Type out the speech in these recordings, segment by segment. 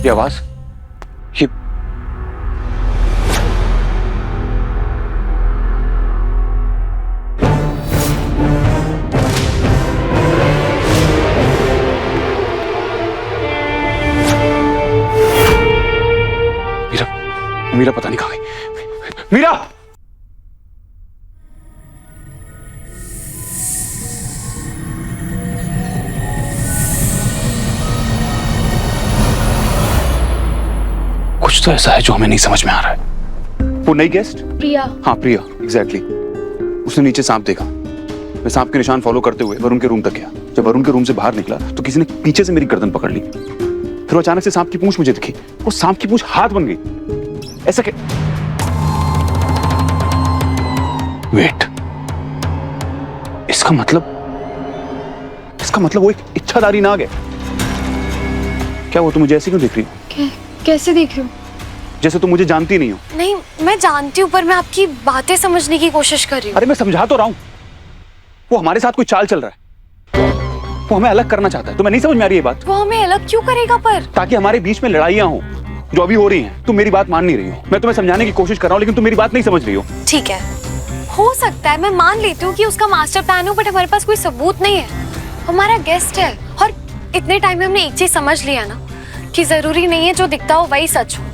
ये आवाज, ये मीरा पता नहीं कहाँ गई। मीरा! कुछ तो ऐसा है जो हमें नहीं समझ में आ रहा है। वो नई गेस्ट? प्रिया। हाँ प्रिया, एग्जैक्टली। उसने नीचे सांप देखा। मैं सांप के निशान फॉलो करते हुए वरुण के रूम तक गया। जब वरुण के रूम से बाहर निकला तो किसी ने पीछे से मेरी गर्दन पकड़ ली। फिर अचानक से सांप की पूंछ मुझे दिखी। वो सांप की पूंछ हाथ बन गई। ऐसा क्या? वेट, इसका मतलब वो एक इच्छाधारी नाग है। क्या वो तुम मुझे ऐसे क्यों देख रही हो? कैसे देख रही हो? जैसे तुम मुझे जानती नहीं हो। नहीं, मैं जानती हूँ, पर मैं आपकी बातें समझने की कोशिश कर रही हूँ। अरे मैं समझा तो रहा हूँ। वो हमारे साथ कोई चाल चल रहा है। वो हमें अलग करना चाहता है। तुम्हें नहीं समझ में आ रही है बात? वो हमें अलग क्यों करेगा पर? ताकि हमारे बीच में लड़ाइयाँ हो, जो अभी हो रही हैं। तुम मेरी बात मान नहीं रही हो। मैं तुम्हें समझाने की कोशिश कर रहा हूँ, लेकिन तुम मेरी बात नहीं समझ रही हो। ठीक है, हो सकता है मैं मान लेती हूँ कि उसका मास्टर प्लान हो, बट हमारे पास कोई सबूत नहीं है। हमारा गेस्ट है, और इतने टाइम में हमने एक चीज समझ लिया ना, कि जरूरी नहीं है जो दिखता हो वही सच हो।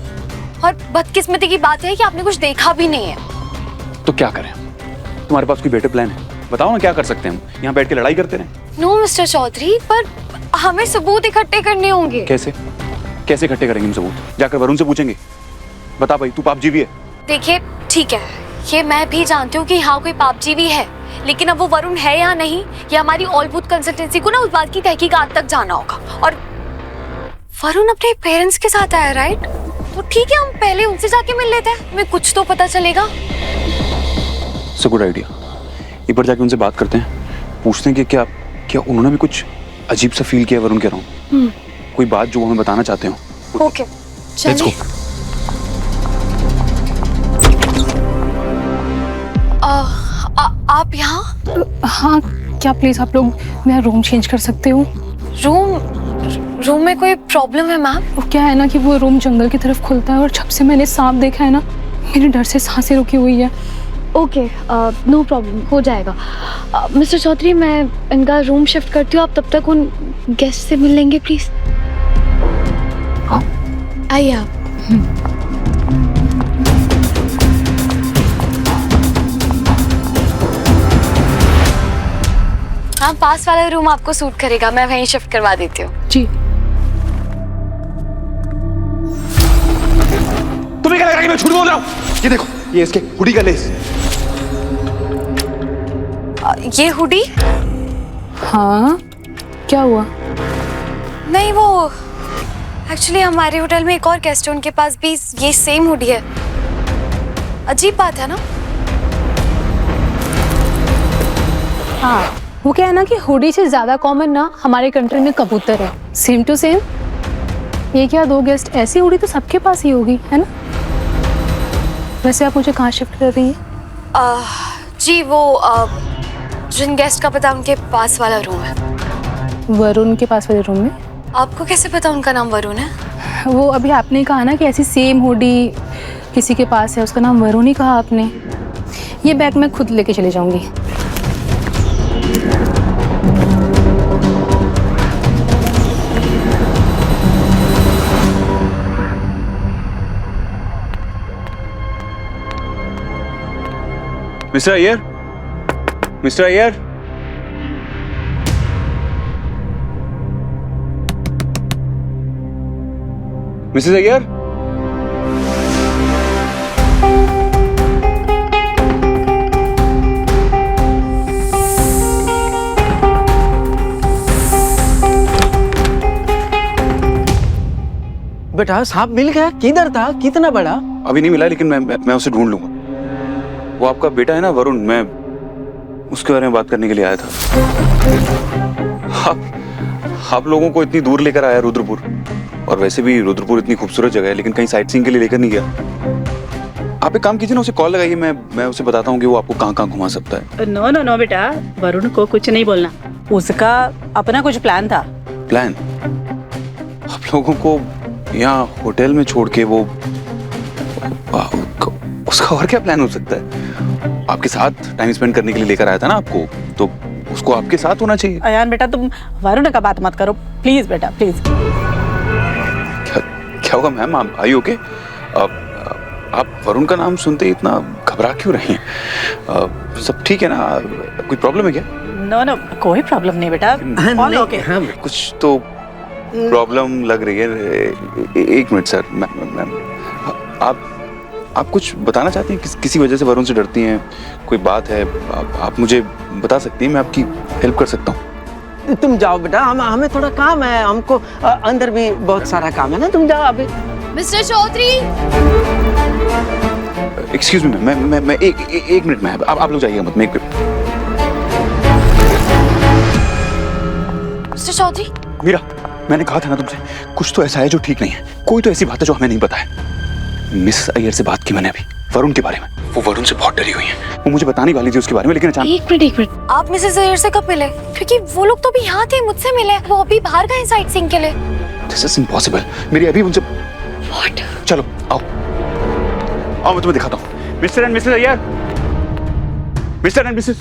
और बदकिस्मती की बात है कि आपने कुछ देखा भी नहीं है। तो क्या करें? तुम्हारे पास कोई बेटर प्लान है? बताओ ना, क्या कर सकते हैं हम? यहाँ बैठ के लड़ाई करते रहें? नो मिस्टर चौधरी, पर हमें सबूत इकट्ठे करने होंगे। कैसे कैसे इकट्ठे करेंगे हम सबूत? जाकर वरुण से पूछेंगे। बता भाई, तू पापजीवी है? देखिए ठीक है, ये मैं भी जानती हूँ कि हाँ कोई पापजीवी है, लेकिन अब वो वरुण है या नहीं, ये हमारी ऑल बूथ कंसल्टेंसी को ना उस बात की तहकीकात तक जाना होगा। और वरुण अपने पेरेंट्स के साथ आया, राइट? तो ठीक है, हम पहले उनसे जाके मिल लेते हैं, हमें कुछ तो पता चलेगा। So good idea. एक बार जाके उनसे बात करते हैं, पूछते हैं कि क्या उन्होंने भी कुछ अजीब सा फील किया वरुण के अराउंड, कोई बात जो हमें बताना चाहते हो। ओके, चलिए। आप यहाँ? हाँ, क्या प्लीज आप लोग मेरा रूम चेंज कर सकते हो? रूम में कोई प्रॉब्लम है मैम? वो क्या है ना कि वो रूम जंगल की तरफ खुलता है, और जब से मैंने सांप देखा है ना, मेरे डर से सांसें रुकी हुई है। ओके, नो प्रॉब्लम, हो जाएगा। मिस्टर चौधरी, मैं इनका रूम शिफ्ट करती हूँ, आप तब तक उन गेस्ट से मिल लेंगे प्लीज। हाँ, आइए आप। हाँ, पास वाला रूम आपको सूट करेगा, मैं वहीं शिफ्ट करवा देती हूँ। जी। तुम्हें क्या लग रहा है कि मैं झूठ बोल रहा हूँ? ये देखो, ये इसके हुडी का लेस। ये हुडी? हाँ, क्या हुआ? नहीं, वो एक्चुअली हमारे होटल में एक और गेस्ट है, उनके पास भी ये सेम हुडी है। अजीब बात है ना? हाँ, वो क्या है ना कि हुडी से ज्यादा कॉमन ना हमारे कंट्री में कबूतर है, सेम टू सेम। ये क्या, दो गेस्ट ऐसी हुडी तो सबके पास ही होगी, है ना? वैसे आप मुझे कहाँ शिफ्ट कर रही हैं? जी, वो जिन गेस्ट का पता उनके पास वाला रूम है। वरुण के पास वाले रूम में? आपको कैसे पता उनका नाम वरुण है? वो अभी आपने कहा ना कि ऐसी सेम हुडी किसी के पास है, उसका नाम वरुण ही कहा आपने। ये बैग मैं खुद लेके चली जाऊंगी। Mister Iyer, mister Iyer, Mrs Iyer. बेटा सांप मिल गया? किधर था? कितना बड़ा? अभी नहीं मिला, लेकिन मैं उसे ढूंढ लूंगा। वो आपका बेटा है ना वरुण, मैं उसके बारे में बात करने के लिए आया था। आप लोगों को इतनी दूर लेकर आया रुद्रपुर, और वैसे भी रुद्रपुर इतनी खूबसूरत जगह है, लेकिन कहीं साइट सीइंग के लिए लेकर नहीं गया। आप एक काम कीजिए ना, उसे कॉल लगाइए, मैं उसे बताता हूँ कि वो आपको कहाँ कहाँ घुमा सकता है। नो नो नो बेटा, वरुण को कुछ नहीं बोलना। उसका अपना कुछ प्लान था। प्लान? आप लोगों को यहाँ होटल में छोड़ के वो उसका और क्या प्लान हो सकता है? आपके साथ टाइम स्पेंड करने के लिए लेकर आया था ना आपको, तो उसको आपके साथ होना चाहिए। अयान बेटा, तुम वरुण का बात मत करो प्लीज बेटा, प्लीज। क्या होगा मैम, आई ओके? आप वरुण का नाम सुनते ही इतना घबरा क्यों रही हैं? सब ठीक है ना? कोई प्रॉब्लम है क्या? नो नो, कोई प्रॉब्लम नहीं बेटा, ऑल ओके। कुछ तो प्रॉब्लम लग रही है। एक मिनट सर, मैम आप कुछ बताना चाहती हैं? किसी वजह से वरुण से डरती हैं? कोई बात है? आप मुझे बता सकती हैं, मैं आपकी हेल्प कर सकता हूँ। तुम जाओ बेटा, हमें थोड़ा काम है, हमको अंदर भी बहुत सारा काम है ना, तुम जाओ अभी। Mister Chaudhary, excuse me ma'am, मैं एक मिनट में, आप लोग जाइएगा मत, मैं मिस्टर चौधरी। मीरा, मैंने कहा था ना तुमसे, कुछ तो ऐसा है जो ठीक नहीं है। कोई तो ऐसी बात है जो हमें नहीं पता है। मिस अय्यर से बात की मैंने अभी वरुण के बारे में। वो वरुण से बहुत डरी हुई है, वो मुझे बताने वाली थी उसके बारे में, लेकिन अचानक। एक मिनट, आप मिसेस अय्यर से कब मिले? क्योंकि वो लोग तो भी यहाँ थे, मुझसे मिले। वो अभी बाहर गए साइट सीइंग के लिए। This is impossible. मेरी अभी उनसे। व्हाट? चलो आओ मैं तुम्हें दिखाता हूँ। Mister and Mrs Iyer, mister and Mrs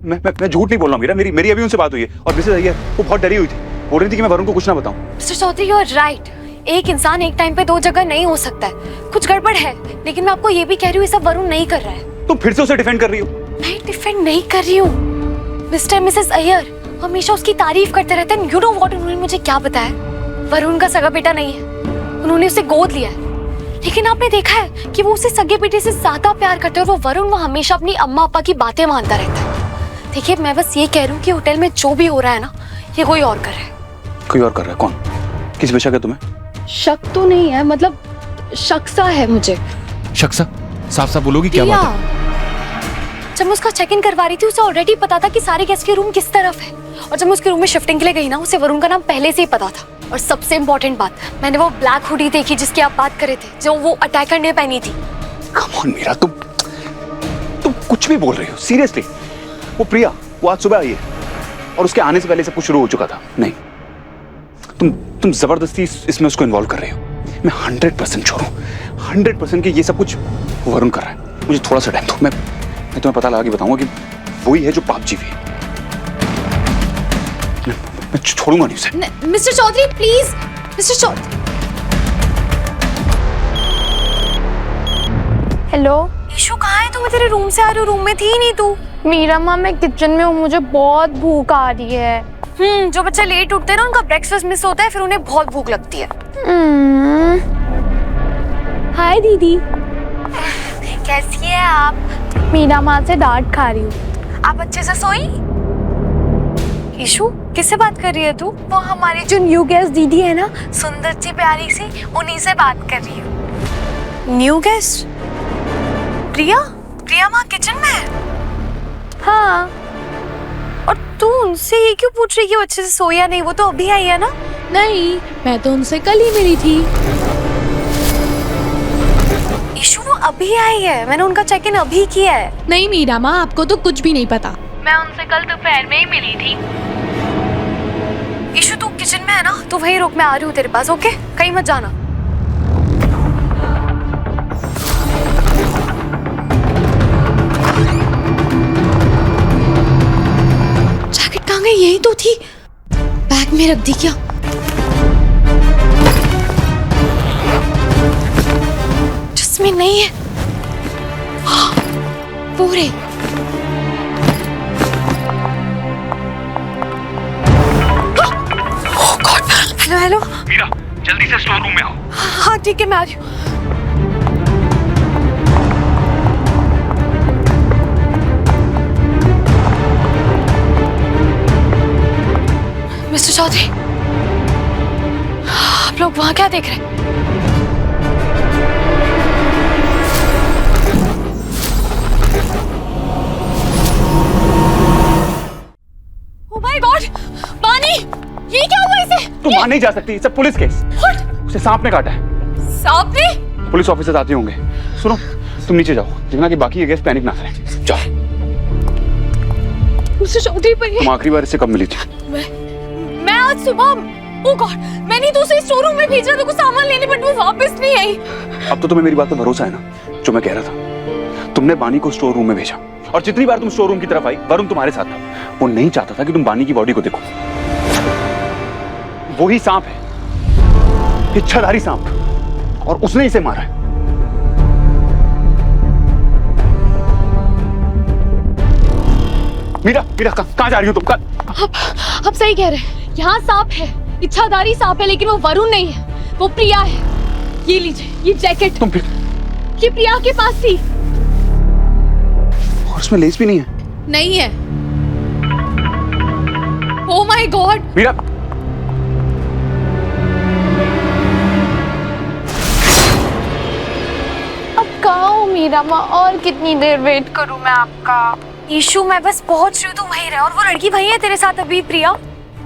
मैं झूठ नहीं बोल रहा हूँ मीरा, मेरी अभी उनसे बात हुई है, और मिसेस अय्यर वो बहुत डरी हुई थी, बोल रही थी कि मैं वरुण को कुछ ना बताऊं। Mister Chaudhary, you are right. एक इंसान एक टाइम पे दो जगह नहीं हो सकता है। कुछ गड़बड़ है, लेकिन मैं आपको ये भी कह रही हूँ, ये सब वरुण नहीं कर रहा है। तुम फिर से उसे डिफेंड कर रही हो? मैं डिफेंड नहीं कर रही हूँ। मिस्टर मिसेस अय्यर हमेशा उसकी तारीफ करते रहते हैं। यू नो व्हाट, उन्होंने मुझे क्या बताया? वरुण का सगा बेटा नहीं है, उन्होंने उसे गोद लिया है। लेकिन आपने देखा है कि वो उसे सगे बेटे से ज्यादा प्यार करते हैं, और वो वरुण वो हमेशा अपनी अम्मा पापा की बातें मानता रहता है। देखिए, मैं बस ये कह रही हूँ कि होटल में जो भी हो रहा है ना, ये कोई और कर रहा है। कोई और कर रहा है? कौन? किस पे शक है तुम्हें? शक तो नहीं है, मतलब शक सा है मुझे। शक सा? साफ साफ बोलोगी क्या बात है? जब मैं उसका चेक इन करवा रही थी, उसे ऑलरेडी पता था कि सारे गेस्ट के रूम किस तरफ है। और जब मैं उसके रूम में शिफ्टिंग के लिए गई ना, उसे वरुण का नाम पहले से ही पता था। और सबसे इम्पोर्टेंट बात, मैंने वो ब्लैक हुडी देखी जिसकी आप बात कर रहे थे, जो वो अटैकर ने पहनी थी। कम ऑन मीरा, तुम कुछ भी बोल रही हो? सीरियसली? वो प्रिया, वो आज सुबह आई है, और उसके आने से पहले सब कुछ शुरू हो चुका था। नहीं, तुम जबरदस्ती इसमें उसको इन्वॉल्व कर रही हो। मैं 100% श्योर हूँ, 100% कि ये सब कुछ वरुण कर रहा है। मुझे थोड़ा सा टाइम दो, मैं तुम्हें पता लगा के बताऊंगा कि वही है जो पाप जीवी है। मैं छोड़ूंगा नहीं उसे। Mr Chaudhary please, Mr Chaudhary. Hello Ishu कहाँ है? तो मैं तेरे रूम से आ रही हूँ, रूम में थी ही नहीं तू। मीरा माँ, मैं किचन में हूँ, मुझे बहुत भूख आ रही है। जो बच्चा लेट उठते हैं ना, उनका ब्रेकफास्ट मिस होता है, फिर उन्हें बहुत भूख लगती है। हाय दीदी, कैसी है आप? मीरा माँ से डांट खा रही हूँ। आप अच्छे से सोई? ईशू, किससे बात कर रही है तू? वो हमारी जो न्यू गेस्ट दीदी है ना, सुंदर सी प्यारी सी, उन्हीं से बात कर रही हूँ। New guest? प्रिया माँ किचन में है? हाँ। और तू उनसे ये क्यों पूछ रही है कि वो अच्छे से सोया नहीं? वो तो अभी आई है ना। नहीं, मैं तो उनसे कल ही मिली थी। ईशू, वो अभी आई है, मैंने उनका चेक इन अभी किया है। नहीं मीरा माँ, आपको तो कुछ भी नहीं पता। मैं उनसे कल दोपहर में ही मिली थी। ईशू, तू किचन में है ना, तो वहीं रुक, मैं आ रही हूँ तेरे पास, ओके? कहीं मत जाना। जैकेट कहाँ गई? यही तो थी, बैग में रख दी क्या? जिसमें नहीं है। पूरे हेलो मीरा, जल्दी से स्टोर रूम में आओ। हाँ ठीक है, मैं आ रही हूँ। मिस्टर चौधरी, आप लोग वहाँ क्या देख रहे हैं? ओह माय गॉड, पानी! ये क्या हुआ इसे? तुम वहां नहीं जा सकती, सब पुलिस केस। उसे सांप ने काटा है। सांप ने? पुलिस ऑफिसर्स आते होंगे। सुनो, तुम नीचे जाओ, देखना कि बाकी ये गेस्ट पैनिक ना करें। जाओ। मुझसे चौधरी पर तुम आखिरी बार इससे कब मिली थी? मैं आज सुबह, ओ गॉड, मैंने तो उसे स्टोर रूम में भेजा था कुछ सामान लेने, बट वो वापस नहीं आई। अब तो तुम्हें मेरी बात पर भरोसा है ना, जो मैं कह रहा था। तुमने बानी को स्टोर रूम में भेजा, और जितनी बार तुम स्टोर रूम की तरफ आई, वरुण तुम्हारे साथ था। वो नहीं चाहता था कि तुम बानी की बॉडी को देखो। वही सांप है, इच्छाधारी सांप, और उसने इसे मारा है। मीरा, मीरा कहाँ जा रही हो तुम? अब सही कह रहे हैं, यहाँ सांप है, इच्छाधारी सांप है, लेकिन वो वरुण नहीं है, वो प्रिया है। ये लीजिए, ये जैकेट तुम फिर? ये प्रिया के पास थी। और उसमें लेस भी नहीं है? नहीं है। Oh my God. मीरा, अब कहाँ हूँ मीरा माँ, और कितनी देर वेट करूँ मैं आपका? ईशु, मैं बस पहुंच रही हूँ, तू वहीं रह। और वो लड़की वहीं है तेरे साथ अभी, प्रिया?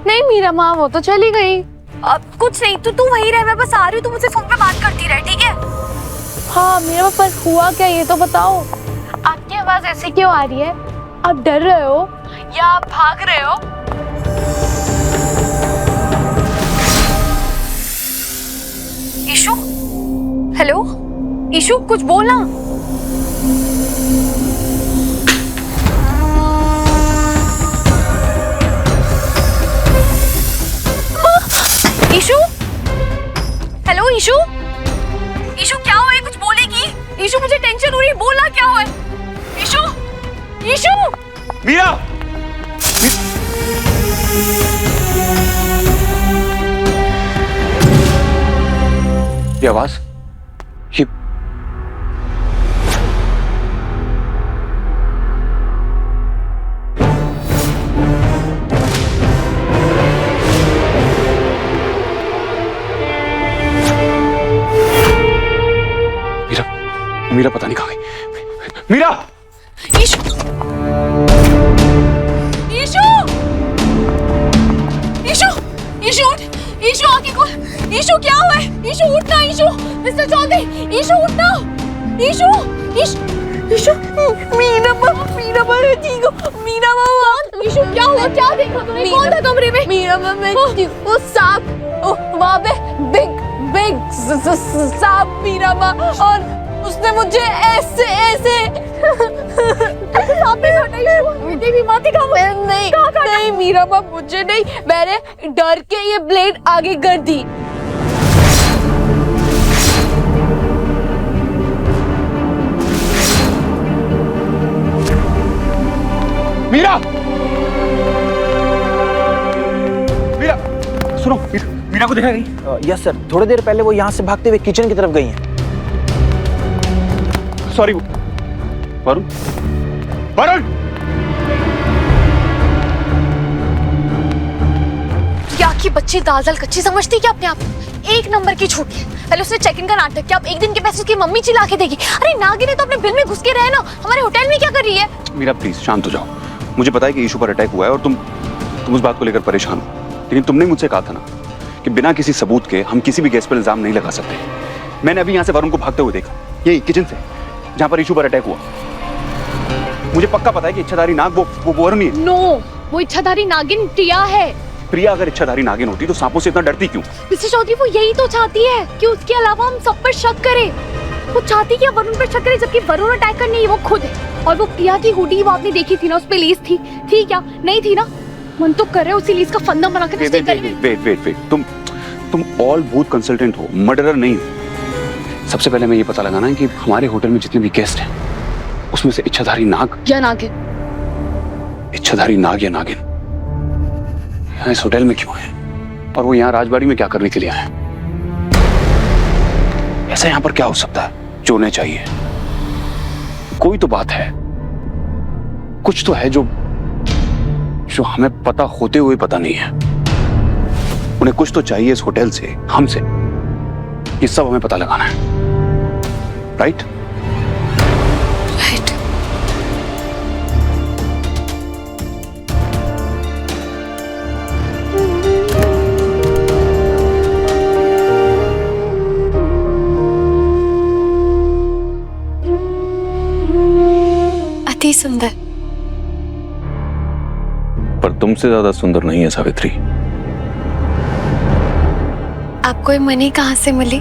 नहीं मीरा माँ, वो तो चली गई। अब कुछ नहीं, तू वहीं रह, मैं बस आ रही हूँ, तू मुझसे फोन पे बात करती रह, ठीक है? हाँ मीरा, पर हुआ क्या ये तो बताओ। आपकी आवाज ऐसे क्यों आ रही है? आप डर रहे हो या आप भाग रहे हो? ईशु, हेलो ईशु, कुछ बोलना। ईशु, हेलो ईशु, ईशु क्या हुआ है? कुछ बोलेगी? ईशु, मुझे टेंशन हो रही है, बोलना क्या हुआ है? ईशु, ईशु। मीरा, ये आवाज, ये मीरा पता नहीं कहाँ गई। मीरा! ईशु! ईशु! ईशु! ईशु उठ! ईशु आके खोल! ईशु क्या हुआ है? ईशु उठना! ईशु! मिस्टर चौधरी! ईशु उठना! ईशु! ईशु! मीरा माँ ठीक हो? मीरा माँ! ईशु क्या हुआ? क्या देखा तूने? कौन था कमरे में? मीरा माँ, मैं वो सांप वहाँ पे बिग सांप, मीरा माँ, और उसने मुझे ऐसे सांप ने काटा। तेरी माँ थी कहाँ? नहीं मीरा माँ, मुझे नहीं, मैंने डर के ये ब्लेड आगे कर दी। मीरा! मीरा! सुनो, मीरा को देखा गई? यस सर, थोड़ी देर पहले वो यहाँ से भागते हुए किचन की तरफ गई हैं। सॉरी, वरुण, वरुण! क्या की बच्ची दाल दाल कच्ची समझती क्या अपने आप? एक नंबर की छूटी है। पहले उसने चेक इन का नाटक किया, अब एक दिन के पैसे उसकी मम्मी चिल्ला के देगी। अरे नागिन है तो अपने बिल में घुस के रहे ना, हमारे होटल में क्या कर रही है? मीरा प्लीज शांत हो जाओ। मुझे पता है कि ईशु पर अटैक हुआ है और तुम उस बात को लेकर परेशान हो, लेकिन तुमने मुझसे कहा था ना कि बिना किसी सबूत के हम किसी भी गेस्ट पर इल्जाम नहीं लगा सकते। मैंने अभी यहाँ से वरुण को भागते हुए देखा, यही किचन से, जहाँ पर ईशु पर अटैक हुआ। मुझे पक्का पता है कि इच्छाधारी नाग वो वरुण ही है। नो, वो इच्छाधारी नागिन प्रिया है। प्रिया अगर इच्छाधारी नागिन होती तो सांपों से इतना डरती क्यों? मिस्टर चौधरी, वो यही तो चाहती है कि उसके अलावा हम सब पर शक करें। वो चाहती कि वरुण पर शक करे, जबकि वरुण अटैकर नहीं, वो खुद है। और वो प्रिया की हुडी वो आपने देखी थी ना, उस पे लेस थी क्या? नहीं थी ना? मन तो कर रहे उसी लेस का फंदा बना के वेट, तुम ऑल भूत कंसल्टेंट हो, मर्डरर नहीं हो। सबसे पहले मैं ये पता लगाना है कि हमारे होटल में जितने भी गेस्ट हैं उसमें से इच्छाधारी नाग या नागिन, इच्छाधारी नाग या नागिन यहाँ इस होटल में क्यों है, और वो यहाँ राजबाड़ी में क्या करने के लिए आए? ऐसा यहाँ पर क्या हो सकता है जो उन्हें चाहिए? कोई तो बात है, कुछ तो है जो हमें पता होते हुए पता नहीं है। उन्हें कुछ तो चाहिए इस होटल से, हमसे। ये सब हमें पता लगाना है, राइट? बहुत ही सुंदर। पर तुमसे ज्यादा सुंदर नहीं है सावित्री। आपको ये मनी कहाँ से मिली?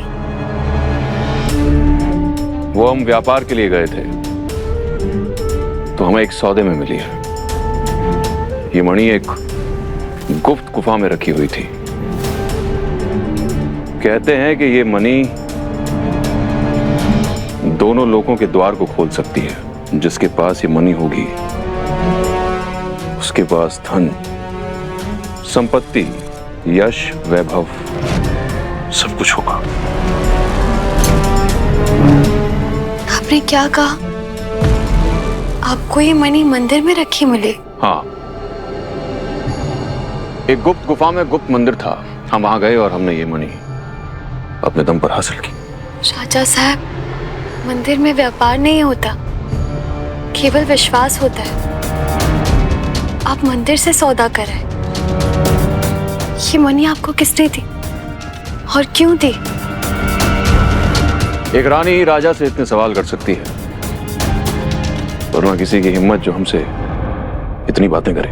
वो हम व्यापार के लिए गए थे तो हमें एक सौदे में मिली है। ये मणि एक गुप्त गुफा में रखी हुई थी। कहते हैं कि ये मणि दोनों लोगों के द्वार को खोल सकती है। जिसके पास ये मणि होगी उसके पास धन, संपत्ति, यश, वैभव सब कुछ होगा। आपने क्या कहा? आपको ये मनी मंदिर में रखी मिली? हाँ, एक गुप्त गुफा में गुप्त मंदिर था। हम वहां गए और हमने ये मणि अपने दम पर हासिल की। राजा साहब, मंदिर में व्यापार नहीं होता, केवल विश्वास होता है। आप मंदिर से सौदा कर रहे। ये मनी आपको किसने दी और क्यों दी? एक रानी ही राजा से इतने सवाल कर सकती है, वरना किसी की हिम्मत जो हमसे इतनी बातें करे।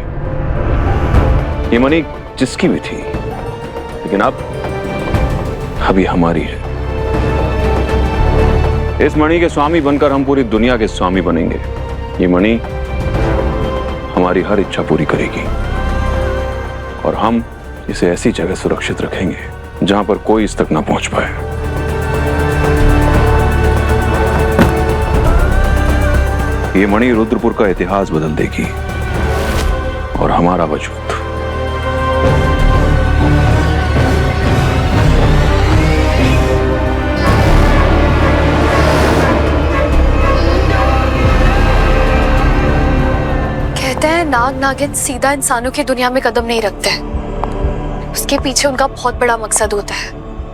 ये मणि जिसकी भी थी, लेकिन अब अभी हमारी है। इस मणि के स्वामी बनकर हम पूरी दुनिया के स्वामी बनेंगे। ये मणि हमारी हर इच्छा पूरी करेगी और हम इसे ऐसी जगह सुरक्षित रखेंगे जहां पर कोई इस तक ना पहुंच पाए। ये मणि रुद्रपुर का इतिहास बदल देगी और हमारा वजूद। कहते हैं नाग नागिन सीधा इंसानों की दुनिया में कदम नहीं रखते हैं। उसके पीछे उनका बहुत बड़ा मकसद होता है।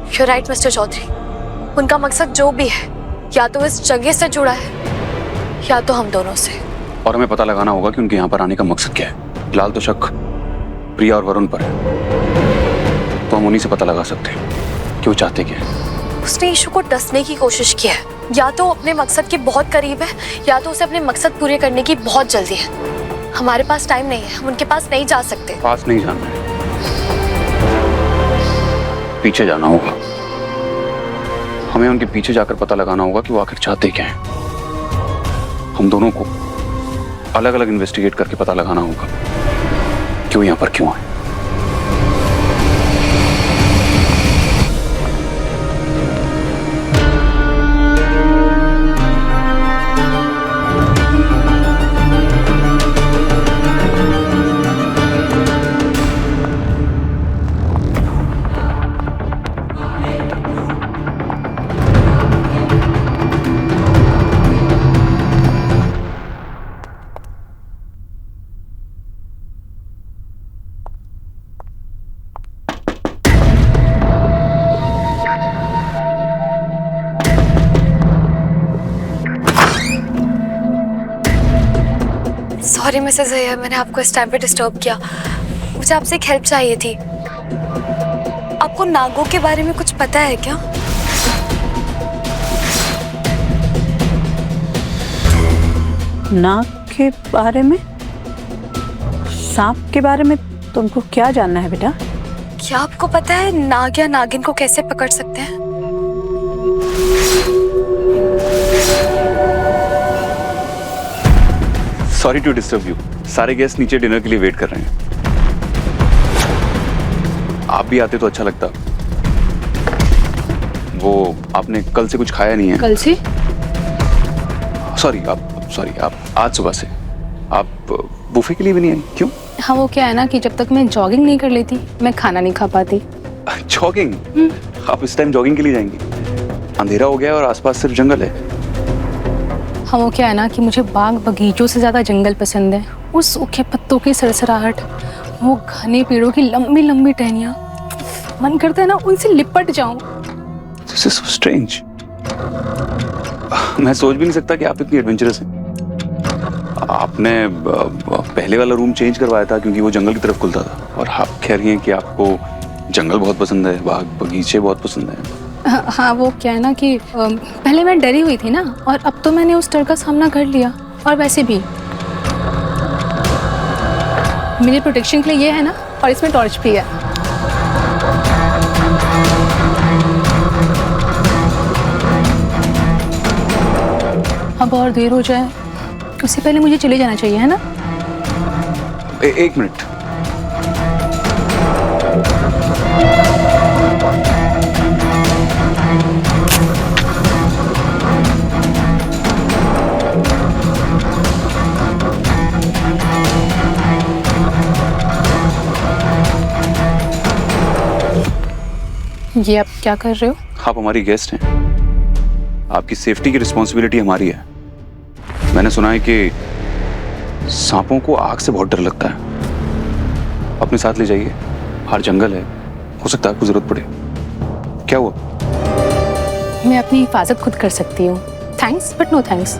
You're right, mister Chaudhary. उनका मकसद जो भी है, या तो इस जगह से जुड़ा है या तो हम दोनों से। और हमें पता लगाना होगा कि उनके यहाँ पर आने का मकसद क्या है। फिलहाल तो शक प्रिया और वरुण पर है, तो हम उन्हीं से पता लगा सकते हैं कि वो चाहते क्या है। उसने ईशु को डसने की कोशिश की है। या तो वो अपने मकसद के बहुत करीब है या तो उसे अपने मकसद पूरे करने की बहुत जल्दी है। हमारे पास टाइम नहीं है, हम उनके पास नहीं जा सकते। पास नहीं जाना है, पीछे जाना होगा। हमें उनके पीछे जाकर पता लगाना होगा कि वो आखिर चाहते क्या हैं। हम दोनों को अलग अलग इन्वेस्टिगेट करके पता लगाना होगा कि वो यहाँ पर क्यों आए। सॉरी मिसेस अय्यर, मैंने आपको इस टाइम पे डिस्टर्ब किया। मुझे आपसे एक हेल्प चाहिए थी। आपको नागों के बारे में कुछ पता है क्या? नाग के बारे में? सांप के बारे में तुमको क्या जानना है बेटा? क्या आपको पता है नाग या नागिन को कैसे पकड़ सकते हैं? Sorry to disturb you. सारे गेस्ट नीचे डिनर के लिए वेट कर रहे हैं। आप भी आते तो अच्छा लगता। वो आपने कल से कुछ खाया नहीं है। कल से? सॉरी आप आज सुबह से आप बुफे के लिए भी नहीं आई, क्यों? हाँ, वो क्या है ना कि जब तक मैं जॉगिंग नहीं कर लेती मैं खाना नहीं खा पाती। जॉगिंग? आप इस टाइम जॉगिंग के लिए जाएंगी? अंधेरा हो गया और आसपास सिर्फ जंगल है। हाँ, वो क्या है ना कि मुझे बाग बगीचों से ज़्यादा जंगल पसंद है। उस सूखे पत्तों की सरसराहट, वो घने पेड़ों की लंबी लंबी टहनियाँ, मन करता है ना उनसे लिपट जाऊं। This is so strange। मैं सोच भी नहीं सकता कि आप इतनी एडवेंचरस हैं। आपने पहले वाला रूम चेंज करवाया था क्योंकि वो जंगल की तरफ खुलता था, और आप कह रही हैं कि आपको जंगल बहुत पसंद है, बाग बगीचे बहुत पसंद है। हाँ, वो क्या है ना कि पहले मैं डरी हुई थी ना, और अब तो मैंने उस डर का सामना कर लिया। और वैसे भी मेरे प्रोटेक्शन के लिए ये है ना, और इसमें टॉर्च भी है। अब और देर हो जाए उससे पहले मुझे चले जाना चाहिए, है ना? एक मिनट। ये आप क्या कर रहे हो? आप हमारी गेस्ट हैं, आपकी सेफ्टी की रिस्पॉन्सिबिलिटी हमारी है। मैंने सुना है कि सांपों को आग से बहुत डर लगता है। अपने साथ ले जाइए, बाहर जंगल है, हो सकता है आपको जरूरत पड़े। क्या हुआ? मैं अपनी हिफाजत खुद कर सकती हूँ। Thanks but no thanks.